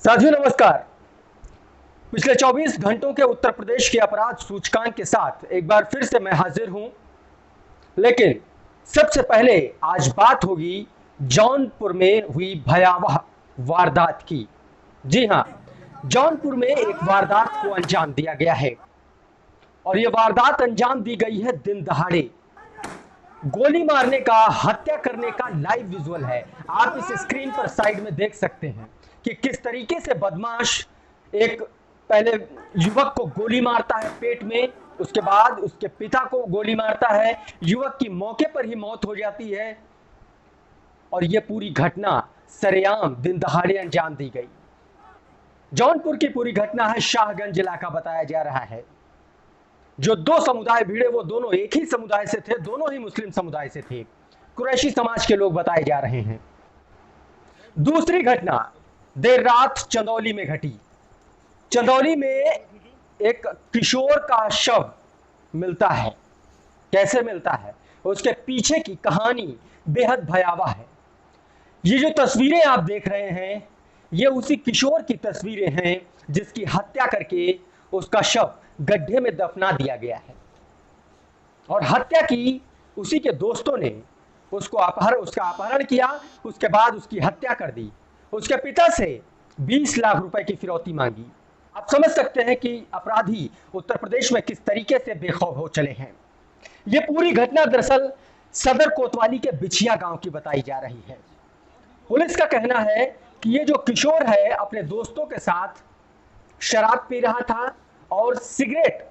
साथियों नमस्कार। पिछले 24 घंटों के उत्तर प्रदेश के अपराध सूचकांक के साथ एक बार फिर से मैं हाजिर हूं। लेकिन सबसे पहले आज बात होगी जौनपुर में हुई भयावह वारदात की। जी हां, जौनपुर में एक वारदात को अंजाम दिया गया है और यह वारदात अंजाम दी गई है दिन दहाड़े। गोली मारने का, हत्या करने का लाइव विजुअल है। आप इस स्क्रीन पर साइड में देख सकते हैं कि किस तरीके से बदमाश एक पहले युवक को गोली मारता है पेट में, उसके बाद उसके पिता को गोली मारता है। युवक की मौके पर ही मौत हो जाती है और यह पूरी घटना सरेआम दिन दहाड़े अंजाम दी गई। जौनपुर की पूरी घटना है, शाहगंज इलाका बताया जा रहा है। जो दो समुदाय भिड़े वो दोनों एक ही समुदाय से थे, दोनों ही मुस्लिम समुदाय से थे, कुरैशी समाज के लोग बताए जा रहे हैं। दूसरी घटना देर रात चंदौली में घटी। चंदौली में एक किशोर का शव मिलता है। कैसे मिलता है, उसके पीछे की कहानी बेहद भयावह है। ये जो तस्वीरें आप देख रहे हैं, ये उसी किशोर की तस्वीरें हैं जिसकी हत्या करके उसका शव गड्ढे में दफना दिया गया है और हत्या की उसी के दोस्तों ने उसका अपहरण किया, उसके बाद उसकी हत्या कर दी। उसके पिता से 20 लाख रुपए की फिरौती मांगी। आप समझ सकते हैं कि अपराधी उत्तर प्रदेश में किस तरीके से बेखौफ हो चले हैं। यह पूरी घटना दरअसल सदर कोतवाली के बिछिया गांव की बताई जा रही है। पुलिस का कहना है कि ये जो किशोर है अपने दोस्तों के साथ शराब पी रहा था और सिगरेट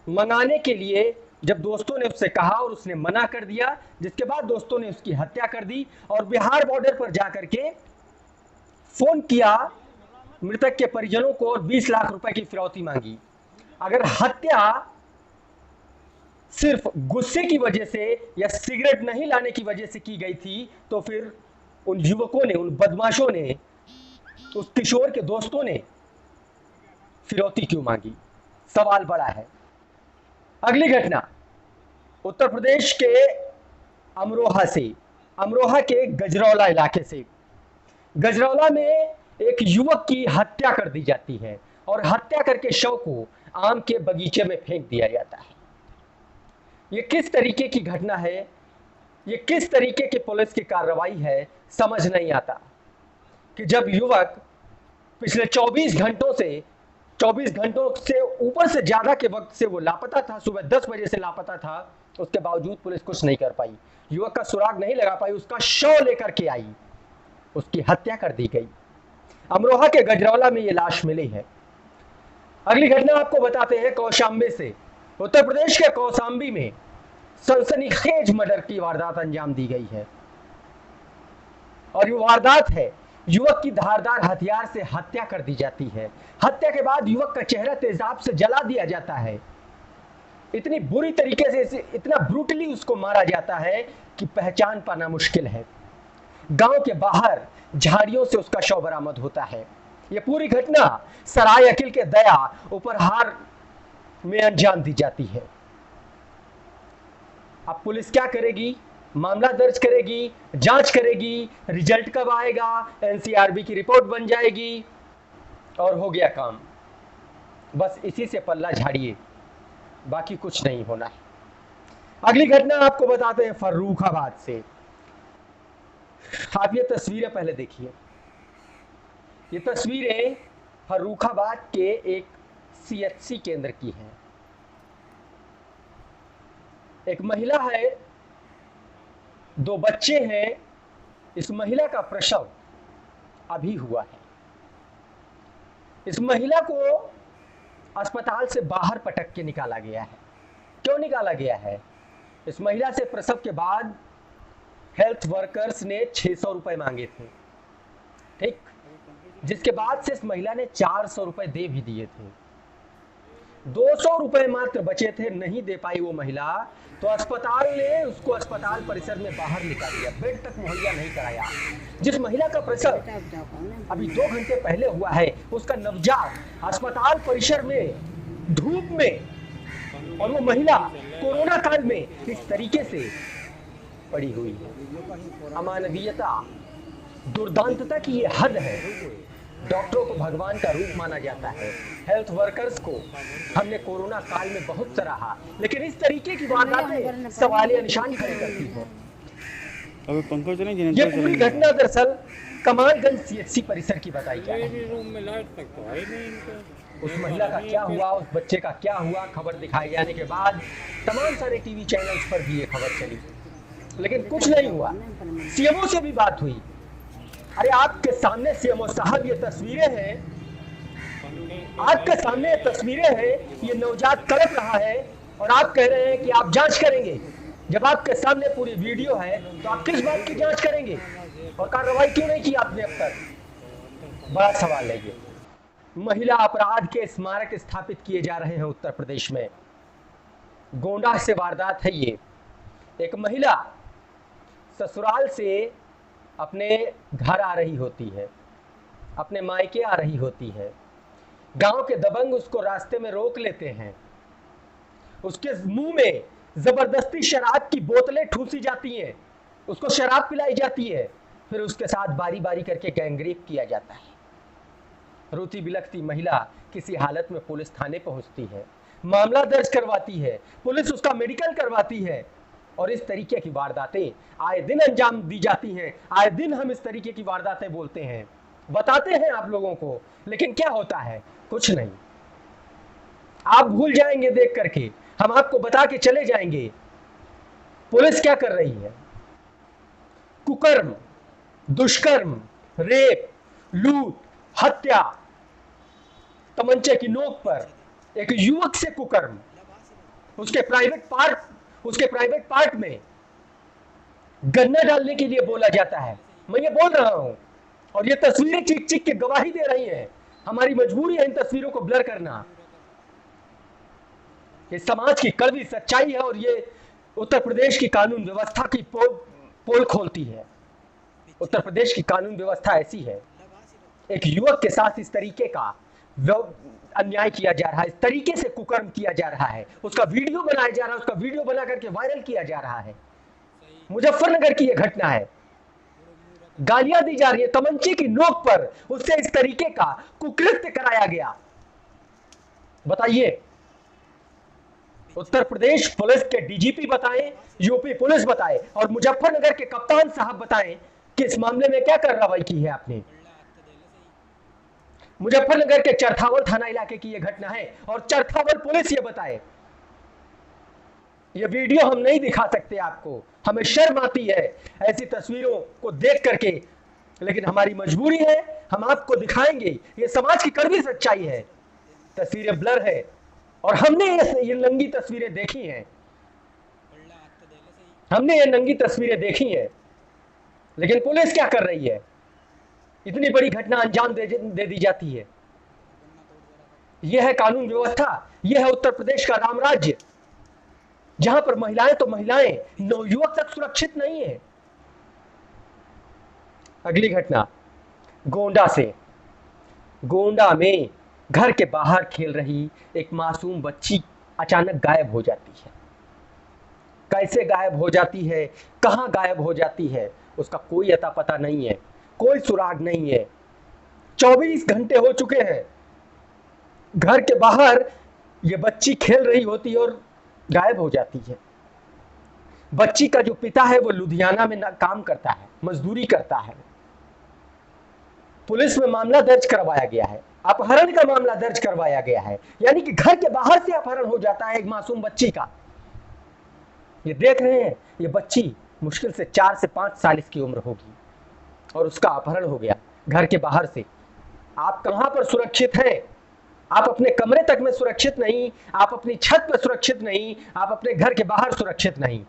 मंगाने के लिए जब दोस्तों ने उससे कहा और उसने मना कर दिया, जिसके बाद दोस्तों ने उसकी हत्या कर दी और बिहार बॉर्डर पर जाकर के फोन किया मृतक के परिजनों को और 20 लाख रुपए की फिरौती मांगी। अगर हत्या सिर्फ गुस्से की वजह से या सिगरेट नहीं लाने की वजह से की गई थी तो फिर उन युवकों ने, उन बदमाशों ने, उस किशोर के दोस्तों ने फिरौती क्यों मांगी? सवाल बड़ा है। अगली घटना उत्तर प्रदेश के अमरोहा से, अमरोहा के गजरौला इलाके से। गजरौला में एक युवक की हत्या कर दी जाती है और हत्या करके शव को आम के बगीचे में फेंक दिया जाता है। यह किस तरीके की घटना है, यह किस तरीके की पुलिस की कार्रवाई है, समझ नहीं आता कि जब युवक पिछले 24 घंटों से ऊपर से ज्यादा के वक्त से वो लापता था, सुबह 10 बजे से लापता था, उसके बावजूद पुलिस कुछ नहीं कर पाई, युवक का सुराग नहीं लगा पाई, उसका शव लेकर के आई, उसकी हत्या कर दी गई। अमरोहा के गजरौला में ये लाश मिली है। अगली घटना आपको बताते हैं कौशाम्बी से। उत्तर प्रदेश के कौशाम्बी में सनसनीखेज मर्डर की वारदात अंजाम दी गई है और ये वारदात है, युवक की धारदार हथियार से हत्या कर दी जाती है। हत्या के बाद युवक का चेहरा तेजाब से जला दिया जाता है। इतनी बुरी तरीके से, इतना ब्रूटली उसको मारा जाता है कि पहचान पाना मुश्किल है। गांव के बाहर झाड़ियों से उसका शव बरामद होता है। यह पूरी घटना सराय अकिल के दया उपहार में अंजाम दी जाती है। अब पुलिस क्या करेगी? मामला दर्ज करेगी, जांच करेगी, रिजल्ट कब आएगा, एनसीआरबी की रिपोर्ट बन जाएगी और हो गया काम। बस इसी से पल्ला झाड़िए, बाकी कुछ नहीं होना है। अगली घटना आपको बताते हैं फर्रुखाबाद से। आप ये तस्वीरें पहले देखिए। ये तस्वीरें फर्रुखाबाद के एक सीएचसी केंद्र की हैं। एक महिला है, 2 बच्चे हैं। इस महिला का प्रसव अभी हुआ है। इस महिला को अस्पताल से बाहर पटक के निकाला गया है। क्यों निकाला गया है? इस महिला से प्रसव के बाद हेल्थ वर्कर्स ने 600 रुपए मांगे थे, ठीक, जिसके बाद से इस महिला ने 400 रुपए दे भी दिए थे। 200 रुपए मात्र बचे थे, नहीं दे पाई वो महिला, तो अस्पताल ने उसको अस्पताल परिसर में बाहर निकाल दिया, बेड तक मुहैया नहीं कराया। जिस महिला का प्रसव अभी 2 घंटे पहले हुआ है, उसका नवजात अस्पताल परिसर में धूप में, और वो महिला कोरोना काल में इस तरीके से पड़ी हुई है। अमानवीयता, दुर्दांतता की ये हद है डॉक्टरों को भगवान का रूप माना जाता है, हेल्थ वर्कर्स को हमने कोरोना काल में बहुत सराहा, लेकिन इस तरीके की वारदातें सवालिया निशान खड़े करती हैं। अबे पंखा चलेंगे ये पूरी घटना दरअसल कमालगंज सीएचसी परिसर की बताई जा रही है। रूम में लाइट तक तो है नहीं इनका। उस महिला का क्या हुआ, उस बच्चे का क्या हुआ, खबर दिखाए जाने के बाद तमाम सारे टीवी चैनल्स पर भी ये खबर चली, लेकिन कुछ नहीं हुआ। सीएमओ से भी बात हुई। अरे आपके सामने सीएमओ साहब ये तस्वीरें हैं, आपके सामने ये तस्वीरें हैं, ये नवजात तड़प रहा है और आप कह रहे हैं कि आप जांच करेंगे। जब आपके सामने पूरी वीडियो है तो आप किस बात की जांच करेंगे और कार्रवाई क्यों नहीं की आपने अब तक? बड़ा सवाल है ये। महिला अपराध के स्मारक स्थापित किए जा रहे हैं उत्तर प्रदेश में। गोंडा से वारदात है ये। एक महिला ससुराल से अपने घर आ रही होती है, अपने मायके आ रही होती है। गांव के दबंग उसको रास्ते में रोक लेते हैं, उसके मुंह में जबरदस्ती शराब की बोतलें ठूसी जाती हैं, उसको शराब पिलाई जाती है, फिर उसके साथ बारी बारी करके गैंगरेप किया जाता है। रोती बिलखती महिला किसी हालत में पुलिस थाने पहुंचती है, मामला दर्ज करवाती है, पुलिस उसका मेडिकल करवाती है और इस तरीके की वारदातें आए दिन अंजाम दी जाती हैं। आए दिन हम इस तरीके की वारदातें बोलते हैं, बताते हैं आप लोगों को, लेकिन क्या होता है? कुछ नहीं। आप भूल जाएंगे देख करके, हम आपको बता के चले जाएंगे पुलिस क्या कर रही है। कुकर्म, दुष्कर्म, रेप, लूट, हत्या, तमंचे की नोक पर एक युवक से कुकर्म, उसके प्राइवेट पार्ट में गन्ना डालने के लिए बोला जाता है। मैं ये बोल रहा हूं और ये तस्वीरें चिक चिक के गवाही दे रही हैं। हमारी मजबूरी है इन तस्वीरों को ब्लर करना। ये समाज की कड़वी सच्चाई है और ये उत्तर प्रदेश की कानून व्यवस्था की पोल खोलती है। उत्तर प्रदेश की कानून व्यवस्था ऐसी है, एक युवक के साथ इस तरीके का अन्याय किया जा रहा है, इस तरीके से कुकर्म किया जा रहा है, उसका वीडियो बनाया जा रहा है, उसका वीडियो बना करके वायरल किया जा रहा है। मुजफ्फरनगर की यह घटना है, गालियां दी जा रही है, तमंचे की नोक पर उससे इस तरीके का कुकृत्य कराया गया। बताइए, उत्तर प्रदेश पुलिस के डीजीपी बताएं, यूपी पुलिस बताए और मुजफ्फरनगर के कप्तान साहब बताएं कि इस मामले में क्या कार्रवाई की है आपने। मुजफ्फरनगर के चरथावल थाना इलाके की यह घटना है और चरथावल पुलिस ये बताए। ये वीडियो हम नहीं दिखा सकते आपको, हमें शर्म आती है ऐसी तस्वीरों को देख करके, लेकिन हमारी मजबूरी है, हम आपको दिखाएंगे। ये समाज की कड़वी सच्चाई है। तस्वीरें ब्लर है और हमने ये नंगी तस्वीरें देखी हैं, हमने ये नंगी तस्वीरें देखी हैं, लेकिन पुलिस क्या कर रही है? इतनी बड़ी घटना अंजाम दे दी जाती है। यह है कानून व्यवस्था, यह है उत्तर प्रदेश का राम राज्य, जहां पर महिलाएं तो महिलाएं, नवयुवक तक सुरक्षित नहीं है। अगली घटना गोंडा से। गोंडा में घर के बाहर खेल रही एक मासूम बच्ची अचानक गायब हो जाती है। कैसे गायब हो जाती है, कहां गायब हो जाती है, उसका कोई अता पता नहीं है, कोई सुराग नहीं है। 24 घंटे हो चुके हैं, घर के बाहर ये बच्ची खेल रही होती है और गायब हो जाती है। बच्ची का जो पिता है वो लुधियाना में काम करता है, मजदूरी करता है। पुलिस में मामला दर्ज करवाया गया है, अपहरण का मामला दर्ज करवाया गया है, यानी कि घर के बाहर से अपहरण हो जाता है एक मासूम बच्ची का। ये देख रहे हैं, ये बच्ची मुश्किल से 4 से 5 साल इसकी उम्र होगी और उसका अपहरण हो गया घर के बाहर से। आप कहां पर सुरक्षित हैं? आप अपने कमरे तक में सुरक्षित नहीं, आप अपनी छत पर सुरक्षित नहीं, आप अपने घर के बाहर सुरक्षित नहीं।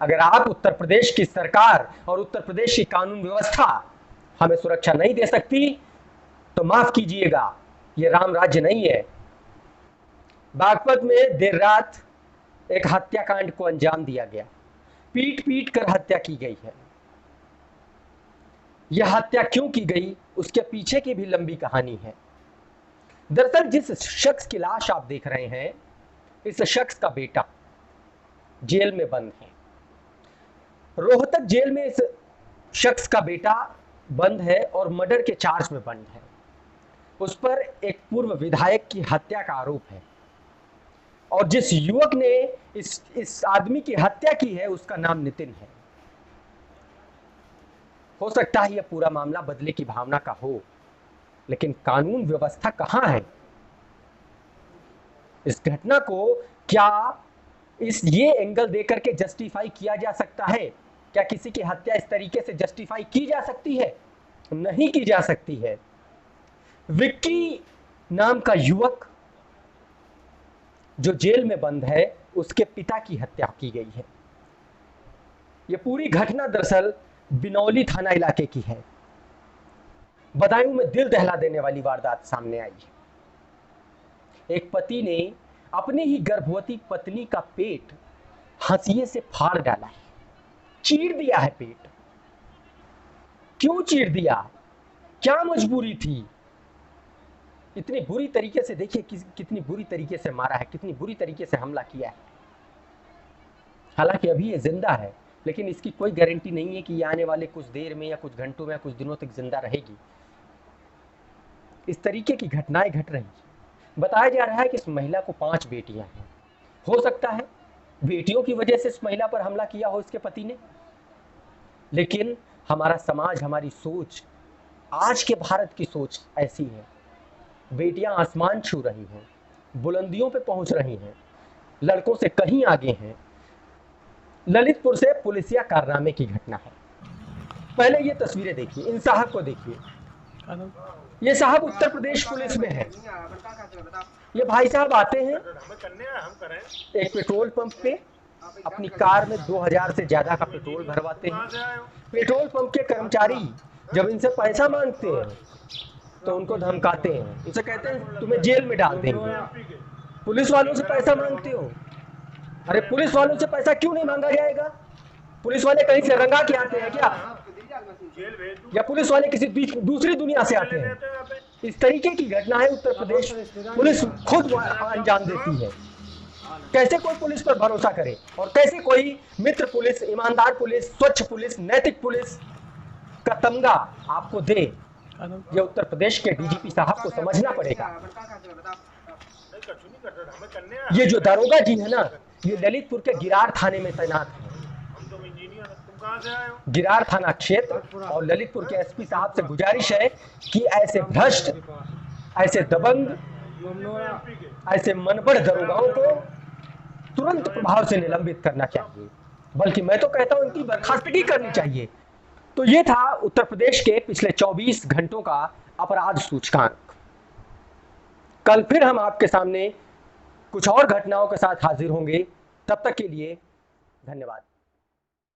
अगर आप उत्तर प्रदेश की सरकार और उत्तर प्रदेश की कानून व्यवस्था हमें सुरक्षा नहीं दे सकती तो माफ कीजिएगा, ये राम राज्य नहीं है। बागपत में देर रात एक हत्याकांड को अंजाम दिया गया, पीट पीट कर हत्या की गई है। यह हत्या क्यों की गई, उसके पीछे की भी लंबी कहानी है। दरअसल जिस शख्स की लाश आप देख रहे हैं, इस शख्स का बेटा जेल में बंद है। रोहतक जेल में इस शख्स का बेटा बंद है और मर्डर के चार्ज में बंद है। उस पर एक पूर्व विधायक की हत्या का आरोप है और जिस युवक ने इस आदमी की हत्या की है उसका नाम नितिन है। हो सकता है यह पूरा मामला बदले की भावना का हो, लेकिन कानून व्यवस्था कहां है? इस घटना को क्या ये एंगल देकर के जस्टिफाई किया जा सकता है? क्या किसी की हत्या इस तरीके से जस्टिफाई की जा सकती है? नहीं की जा सकती है। विक्की नाम का युवक जो जेल में बंद है, उसके पिता की हत्या की गई है। यह पूरी घटना दरअसल बिनौली थाना इलाके की है। बदायूं में दिल दहला देने वाली वारदात सामने आई है। एक पति ने अपनी ही गर्भवती पत्नी का पेट हंसिए से फाड़ डाला है, चीर दिया है पेट। क्यों चीर दिया? क्या मजबूरी थी? इतनी बुरी तरीके से देखिए कितनी बुरी तरीके से मारा है, कितनी बुरी तरीके से हमला किया है। हालांकि अभी ये जिंदा है, लेकिन इसकी कोई गारंटी नहीं है कि ये आने वाले कुछ देर में या कुछ घंटों में या कुछ दिनों तक जिंदा रहेगी। इस तरीके की घटनाएं घट रही हैं। बताया जा रहा है कि इस महिला को 5 बेटियां हैं। हो सकता है बेटियों की वजह से इस महिला पर हमला किया हो इसके पति ने, लेकिन हमारा समाज, हमारी सोच, आज के भारत की सोच ऐसी है। बेटियां आसमान छू रही हैं, बुलंदियों पे पहुंच रही हैं, लड़कों से कहीं आगे हैं। ललितपुर से पुलिसिया कारनामे की घटना है। पहले ये तस्वीरें देखिए, इन साहब को देखिए। ये साहब उत्तर प्रदेश पुलिस में है। ये भाई साहब आते हैं एक पेट्रोल पंप पे, अपनी कार में 2000 से ज्यादा का पेट्रोल भरवाते हैं। पेट्रोल पंप के कर्मचारी जब इनसे पैसा मांगते हैं तो उनको धमकाते हैं, उनसे कहते हैं तुम्हें जेल में डाल देंगे। पुलिस वालों से पैसा मांगते हो? अरे पुलिस वालों से पैसा क्यों नहीं मांगा जाएगा? पुलिस वाले कहीं से रंगा के आते हैं क्या? या पुलिस वाले किसी दूसरी दुनिया से आते हैं? इस तरीके की घटनाएं उत्तर प्रदेश पुलिस खुद अंजाम देती है। कैसे कोई पुलिस पर भरोसा करे और कैसे कोई मित्र पुलिस, ईमानदार पुलिस, स्वच्छ पुलिस, नैतिक पुलिस का तमगा आपको दे? ये उत्तर प्रदेश के डीजीपी साहब को समझना पड़ेगा। ये जो दारोगा जी है ना, ये ललितपुर के गिरार थाने में तैनात है। गिरार थाना क्षेत्र और ललितपुर के एसपी साहब से गुजारिश है कि ऐसे भ्रष्ट, ऐसे दबंग, ऐसे मनबड़ दरोगाओं को तुरंत प्रभाव से निलंबित करना चाहिए, बल्कि मैं तो कहता हूं इनकी बर्खास्तगी करनी चाहिए। तो ये था उत्तर प्रदेश के पिछले 24 घंटों का अपराध सूचकांक। कल फिर हम आपके सामने कुछ और घटनाओं के साथ हाजिर होंगे। तब तक के लिए धन्यवाद।